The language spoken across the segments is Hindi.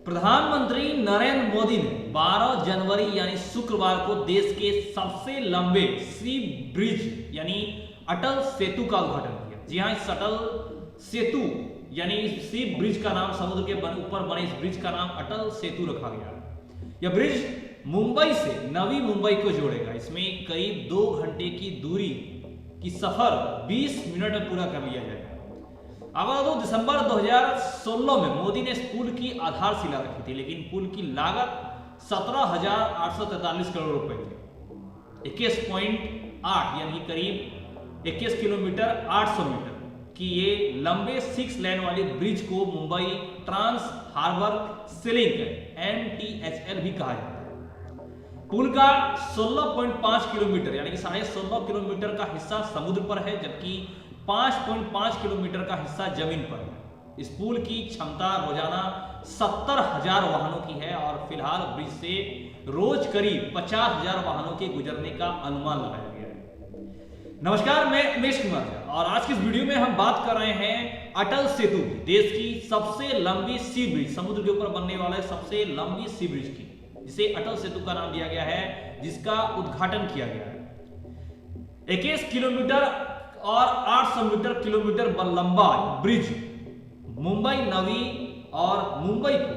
प्रधानमंत्री नरेंद्र मोदी ने 12 जनवरी यानी शुक्रवार को देश के सबसे लंबे सी ब्रिज यानी अटल सेतु का उद्घाटन किया। जी हाँ, इस अटल सेतु यानी सी ब्रिज का नाम, समुद्र के ऊपर बने इस ब्रिज का नाम अटल सेतु रखा गया है। यह ब्रिज मुंबई से नवी मुंबई को जोड़ेगा। इसमें करीब 2 घंटे की दूरी की सफर 20 मिनट में पूरा कर लिया जाएगा। अब दिसंबर 2016 में मोदी ने इस पुल की आधारशिला रखी थी, लेकिन पुल की लागत 17,843 करोड़ रुपए थी। 21.8 यानी करीब 21 किलोमीटर 800 मीटर की ये लंबे 6 लेन वाली ब्रिज को Mumbai trans harbour link MTHL भी कहा जाता है। पुल का 16.5 किलोमीटर यानी कि 16.5 किलोमीटर का हिस्सा समुद्र पर है, जबकि 5.5 किलोमीटर का हिस्सा जमीन पर है। इस पुल की क्षमता रोजाना 70,000 वाहनों की है और फिलहाल ब्रिज से रोज करीब 50,000 वाहनों के गुजरने का अनुमान लगाया गया है। नमस्कार, मैं उमेश कुमार और आज की इस वीडियो में हम बात कर रहे हैं अटल सेतु, देश की सबसे लंबी सी ब्रिज, समुद्र के ऊपर बनने वाले सबसे लंबी सी ब्रिज की, जिसे अटल सेतु का नाम दिया गया है, जिसका उद्घाटन किया गया है। 21 किलोमीटर और 800 मीटर किलोमीटर लंबा ब्रिज मुंबई नवी और मुंबई को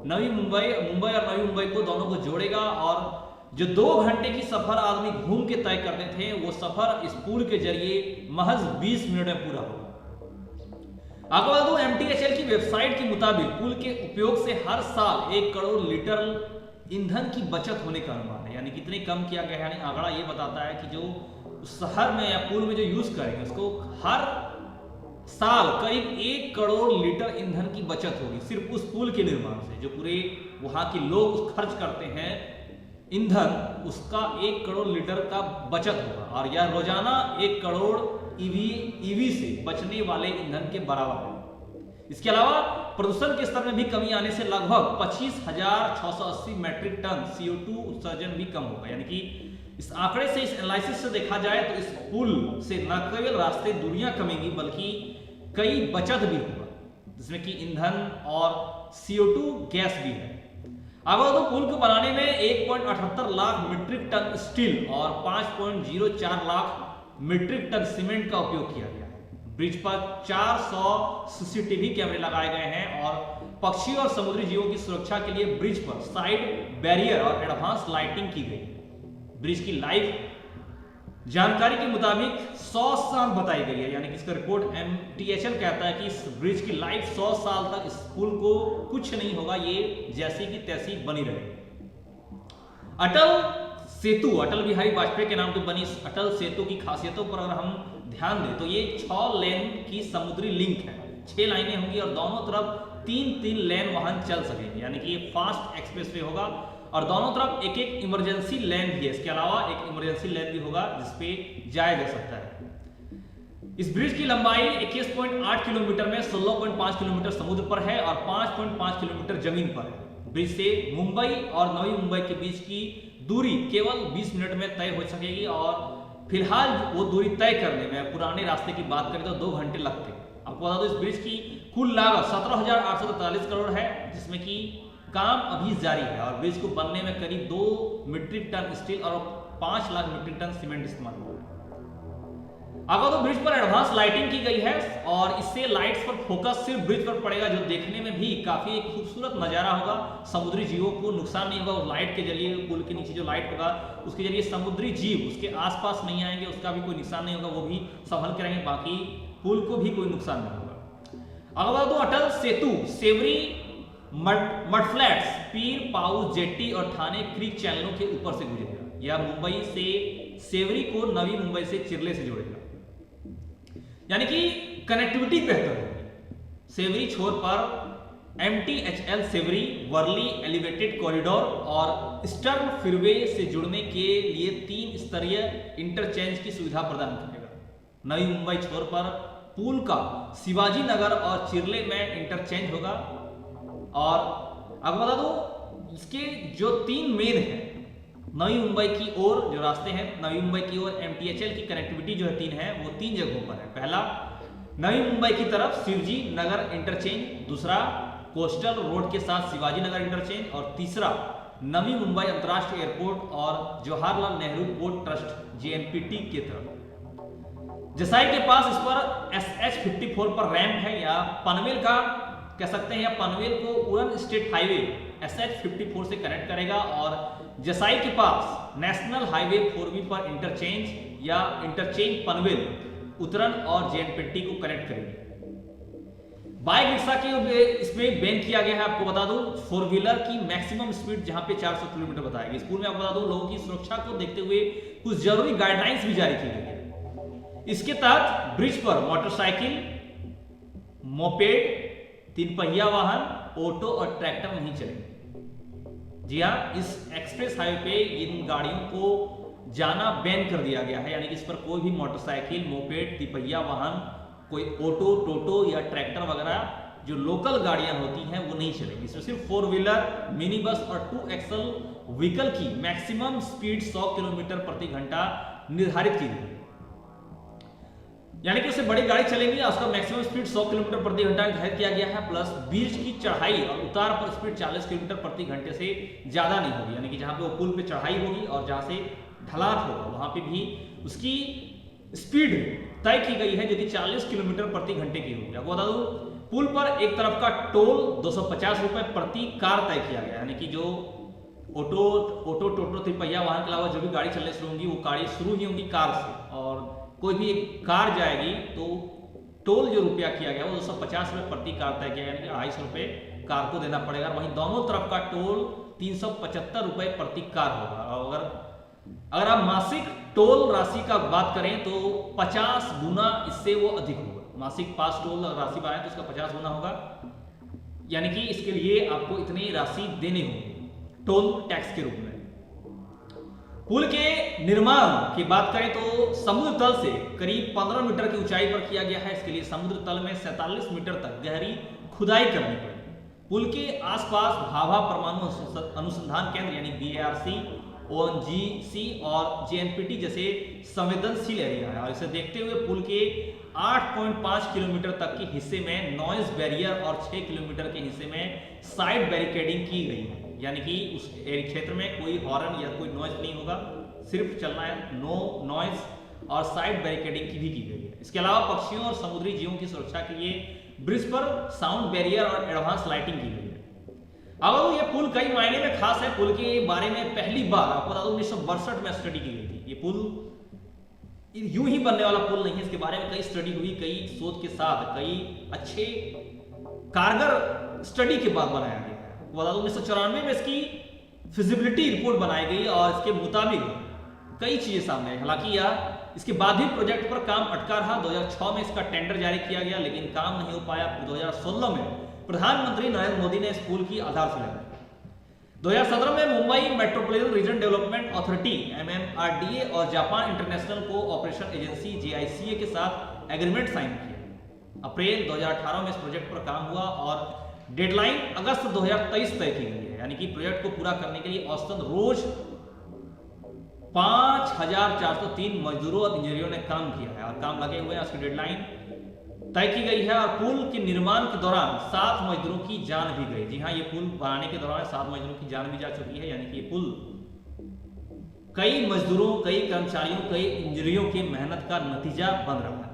मुंबई और नवी मुंबई को दोनों को जोड़ेगा। और जो 2 घंटे की सफर आदमी घूम के तय करते थे, वो सफर इस पुल के जरिए महज 20 मिनट में पूरा होगा। आपको बता दूं, MTHL की वेबसाइट के मुताबिक पुल के उपयोग से हर साल 1 करोड़ लीटर ईंधन की बचत होने का अनुमान है। यानी कितने कम किया गया है, यानी आंकड़ा ये बताता है कि जो शहर में या पुल में जो यूज करेंगे उसको हर साल करीब 1 करोड़ लीटर ईंधन की बचत होगी सिर्फ उस पुल के निर्माण से। जो पूरे वहां के लोग खर्च करते हैं ईंधन, उसका 1 करोड़ लीटर का बचत होगा और यह रोजाना 1 करोड़ ईवी से बचने वाले ईंधन के बराबर है। इसके अलावा प्रदूषण के स्तर में भी कमी आने से लगभग 25,680 मैट्रिक टन CO2 उत्सर्जन भी कम होगा। यानी कि इस आंकड़े से, इस एनालिसिस से देखा जाए तो इस पुल से न केवल रास्ते दूरियां कमेंगी बल्कि कई बचत भी होगा, जिसमें कि ईंधन और CO2 गैस भी है। अब तो पुल को बनाने में 1.78 लाख मीट्रिक टन स्टील और 5.04 लाख मीट्रिक टन सीमेंट का उपयोग किया गया है। ब्रिज पर 400 CCTV कैमरे लगाए गए हैं और पक्षियों और समुद्री जीवों की सुरक्षा के लिए ब्रिज पर साइड बैरियर और एडवांस लाइटिंग की गई है। ब्रिज की लाइफ जानकारी के मुताबिक 100 साल बताई गई है। यानी कि इसका रिपोर्ट MTHL कहता है कि इस ब्रिज की लाइफ 100 साल तक इस पुल को कुछ नहीं होगा, ये जैसी की तैसी बनी रहेगी। अटल सेतु, अटल बिहारी वाजपेयी के नाम पर बनी इस अटल सेतु की खासियतों पर अगर हम ध्यान दें तो ये 6 लेन की समुद्री लिंक है। 6 लाइनें होंगी और दोनों तरफ 3-3 लेन वाहन चल सकेंगे। यानी कि ये फास्ट एक्सप्रेसवे होगा और दोनों तरफ एक इमरजेंसी लेन भी है। इसके अलावा एक इमरजेंसी लेन भी होगा जिसपे जाया जा सकता है। इस ब्रिज की लंबाई 21.8 किलोमीटर में 16.5 किलोमीटर समुद्र पर है और 5.5 किलोमीटर जमीन पर है। ब्रिज से मुंबई और नवी मुंबई के बीच की दूरी केवल 20 मिनट में तय हो सकेगी और फिलहाल वो दूरी तय करने में पुराने रास्ते की बात करें तो 2 घंटे लगते। आपको बता दो, इस ब्रिज की कुल लागत 17,843 करोड़ है, जिसमें कि काम अभी जारी है और ब्रिज को बनने में करीब 2 मीट्रिक टन स्टील और 5 लाख मीट्रिक टन सीमेंट इस्तेमाल हुआ। अगर तो ब्रिज पर एडवांस लाइटिंग की गई है और इससे लाइट्स पर फोकस सिर्फ ब्रिज पर पड़ेगा, जो देखने में भी काफी खूबसूरत नजारा होगा। समुद्री जीवों को नुकसान नहीं होगा और लाइट के जरिए, पुल के नीचे जो लाइट होगा उसके जरिए समुद्री जीव उसके आसपास नहीं आएंगे, उसका भी कोई नुकसान नहीं होगा, वो भी संभल के रहेंगे, बाकी पुल को भी कोई नुकसान नहीं होगा। अगर तो अटल सेतु सेवरी मडफ्लैट्स, पीर पाउस जेट्टी और ठाणे क्रीक चैनलों के ऊपर से गुजरेगा। यह मुंबई से सेवरी को नवी मुंबई से चिरले से जोड़ेगा, यानी कि कनेक्टिविटी बेहतर होगी। सेवरी छोर पर MTHL Sewri Worli elevated corridor और ईस्टर्न फ्रीवे से जुड़ने के लिए 3 स्तरीय इंटरचेंज की सुविधा प्रदान करेगा। नवी मुंबई छोर पर पुल का शिवाजी नगर और चिरले में इंटरचेंज होगा। और अब बता दो, इसके जो 3 मेन है नवी मुंबई की ओर जो रास्ते हैं, नवी मुंबई की ओर MTHL की कनेक्टिविटी जो है 3 है, वो 3 जगहों पर है। पहला नवी मुंबई की तरफ शिवजी नगर इंटरचेंज, दूसरा कोस्टल रोड के साथ शिवाजी नगर इंटरचेंज, और तीसरा नवी मुंबई अंतर्राष्ट्रीय एयरपोर्ट और Jawaharlal Nehru port trust JNPT के तरफ। जसाई के पास इस पर SH-54 पर रैंप है, या पनवेल का कह सकते हैं, या पनवेल को उड़न स्टेट हाईवे SH-54 से कनेक्ट करेगा, और जसाई के पास नेशनल हाईवे 4B पर इंटरचेंज या इंटरचेंज पनवेल उतरन और JNPT को कनेक्ट करेगी। बाइक रिक्शा के इसमें बैन किया गया है। आपको बता दूं, 4 व्हीलर की मैक्सिमम स्पीड जहां पे 400 किलोमीटर बताया गया। स्कूल में आपको बता दूं, लोगों की सुरक्षा को देखते हुए कुछ जरूरी गाइडलाइंस भी जारी की गई है। इसके तहत ब्रिज पर मोटरसाइकिल, मोपेड, 3 पहिया वाहन, ऑटो और ट्रैक्टर नहीं चलेंगे। जी हाँ, इस एक्सप्रेस हाईवे पे इन गाड़ियों को जाना बैन कर दिया गया है, यानी कि इस पर कोई भी मोटरसाइकिल, मोपेड, 3 पहिया वाहन, कोई ऑटो, टोटो या ट्रैक्टर वगैरह जो लोकल गाड़ियां होती हैं वो नहीं चलेगी। इसमें सिर्फ 4 व्हीलर, मिनी बस और 2 एक्सल व्हीकल की मैक्सिमम स्पीड 100 किलोमीटर प्रति घंटा निर्धारित की गई, यानी कि उससे बड़ी गाड़ी चलेगी और उसका मैक्सिमम स्पीड 100 किलोमीटर प्रति घंटा निर्धारित किया गया है। प्लस ब्रिज की चढ़ाई और उतार पर स्पीड 40 किलोमीटर प्रति घंटे से ज्यादा नहीं होगी, यानी कि जहां पे वो पुल पे चढ़ाई होगी और जहां से ढलान होगा वहां पे भी उसकी स्पीड तय की गई है जो कि 40 किलोमीटर प्रति घंटे की होगी। आपको बता दूं, पुल पर एक तरफ का टोल 250 रुपए प्रति कार तय किया गया, यानी कि जो ऑटो, टोटो, 3 पहिया वाहन के अलावा जो भी गाड़ी चलने शुरू होंगी वो गाड़ी शुरू ही होंगी कार से, और कोई भी एक कार जाएगी तो टोल जो रुपया किया गया वो 250 रुपए प्रति कार तय किया गया, यानी कि 250 रुपए कार को देना पड़ेगा। वहीं दोनों तरफ का टोल 375 रुपए प्रति कार होगा। और अगर आप मासिक टोल राशि का बात करें तो 50 गुना इससे वो अधिक होगा। मासिक पास टोल राशि बनाए तो उसका 50 गुना होगा, यानी कि इसके लिए आपको इतनी राशि देनी होगी टोल टैक्स के रूप में। पुल के निर्माण की बात करें तो समुद्र तल से करीब 15 मीटर की ऊंचाई पर किया गया है। इसके लिए समुद्र तल में 47 मीटर तक गहरी खुदाई करनी पड़ेगी। पुल के आसपास भाभा परमाणु अनुसंधान केंद्र यानी BARC, ONGC और JNPT जैसे संवेदनशील एरिया है, और इसे देखते हुए पुल के 8.5 किलोमीटर तक के हिस्से में नॉइज बैरियर और 6 किलोमीटर के हिस्से में साइड बैरिकेडिंग की गई है, यानी कि उस क्षेत्र में कोई हॉर्न या कोई नॉइज नहीं होगा, सिर्फ चलना है, नो नॉइज, और साइड बैरिकेडिंग की भी की गई है। इसके अलावा पक्षियों और समुद्री जीवों की सुरक्षा के लिए ब्रिज पर साउंड बैरियर और एडवांस लाइटिंग की गई है। अब ये पुल कई मायने में खास है। पुल के बारे में पहली बार आपको बता दूं 1962 में स्टडी की गई थी। ये पुल यूं ही बनने वाला पुल नहीं है, इसके बारे में कई स्टडी हुई, कई शोध के साथ, कई अच्छे कारगर स्टडी के बाद बनाया गया है। बता दूं 1994 में इसकी फिजिबिलिटी रिपोर्ट बनाई गई और इसके मुताबिक कई चीजें सामने आई। हालांकि यह इसके बाद भी प्रोजेक्ट पर काम अटका रहा। 2006 में इसका टेंडर जारी किया गया लेकिन काम नहीं हो पाया। 2016 में प्रधानमंत्री नरेंद्र मोदी ने इस पुल की आधारशिला लगाई। 2017 में Mumbai metropolitan region development authority MMRDA और Japan international cooperation agency JICA के साथ एग्रीमेंट साइन किया। अप्रैल 2018 में इस प्रोजेक्ट पर काम हुआ और डेडलाइन अगस्त 2023 तय की गई है, यानी कि प्रोजेक्ट को पूरा करने के लिए औसतन रोज 5403 मजदूरों और इंजीनियरों ने काम किया है और काम लगे हुए हैं। उसकी डेडलाइन तय की गई है और पुल के निर्माण के दौरान 7 मजदूरों की जान भी गई। जी हाँ, ये पुल बनाने के दौरान 7 मजदूरों की जान भी जा चुकी है, यानी कि ये पुल कई मजदूरों, कई कर्मचारियों, कई इंजीनियरों की मेहनत का नतीजा बन रहा है।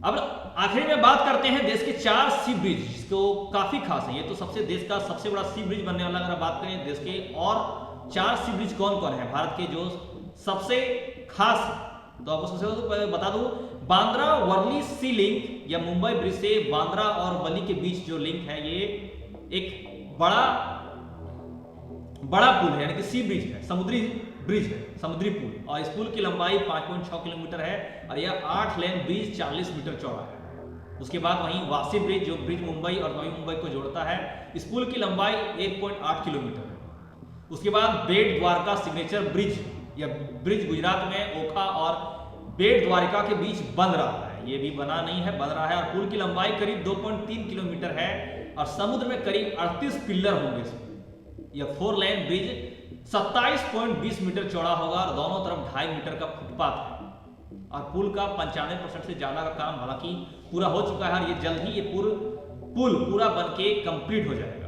अब आखिर में बात करते हैं देश के 4 सी ब्रिज, जिसको काफी खास है। ये तो देश का सबसे बड़ा सी ब्रिज बनने वाला। अगर बात करें देश के और 4 सी ब्रिज कौन कौन है भारत के जो सबसे खास है, तो आपको सबसे बता दूं, बांद्रा वर्ली सी लिंक या मुंबई ब्रिज से बांद्रा और वली के बीच जो लिंक है, ये एक बड़ा पुल है, यानी कि सी ब्रिज है, समुद्री ब्रिज है, समुद्री पुल। और इस पुल की लंबाई 5.6 किलोमीटर है और यह 8 लेन ब्रिज 40 मीटर चौड़ा है। उसके बाद वहीं वासी ब्रिज जो ब्रिज मुंबई और नवी मुंबई को जोड़ता है, इस पुल की लंबाई 1.8 किलोमीटर है। उसके बाद बेट द्वारका सिग्नेचर ब्रिज या ब्रिज गुजरात में ओखा और बेट द्वारका के बीच बन रहा है। ये भी बना नहीं है, बन रहा है और पुल की लंबाई करीब 2.3 किलोमीटर है और समुद्र में करीब 38 पिलर होंगे इसमें। यह 4 लेन ब्रिज 27.20 मीटर चौड़ा होगा और दोनों तरफ 2.5 मीटर का फुटपाथ है और पुल का 95% से ज्यादा का काम हालांकि पूरा हो चुका है और ये जल्द ही ये पुल पुल पूरा बनके कंप्लीट हो जाएगा।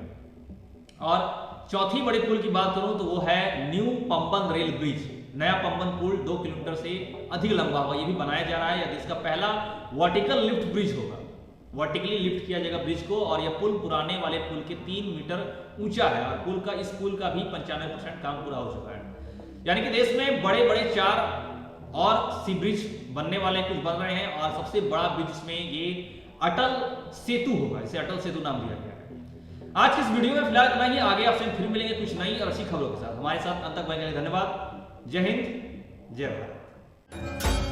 और चौथी बड़ी पुल की बात करूं तो वो है न्यू पंबन रेल ब्रिज। नया पंबन पुल 2 किलोमीटर से अधिक लंबा होगा, ये भी बनाया जा रहा है। यदि इसका पहला वर्टिकल लिफ्ट ब्रिज होगा, वर्टिकली लिफ्ट किया जाएगा ब्रिज को, और यह पुल पुराने वाले पुल के 3 मीटर ऊंचा है। और इस पुल का भी 95% काम पूरा हो चुका है। यानी कि देश में बड़े बड़े 4 और सी ब्रिज बनने वाले कुछ बन रहे हैं, और सबसे बड़ा ब्रिज इसमें ये अटल सेतु होगा। इसे अटल सेतु नाम दिया गया है। आज की इस वीडियो में फिलहाल इतना ही। आगे आपसे फिर मिलेंगे कुछ नई और अच्छी खबरों के साथ। हमारे साथ अंत तक बने रहने के लिए धन्यवाद। जय हिंद, जय भारत।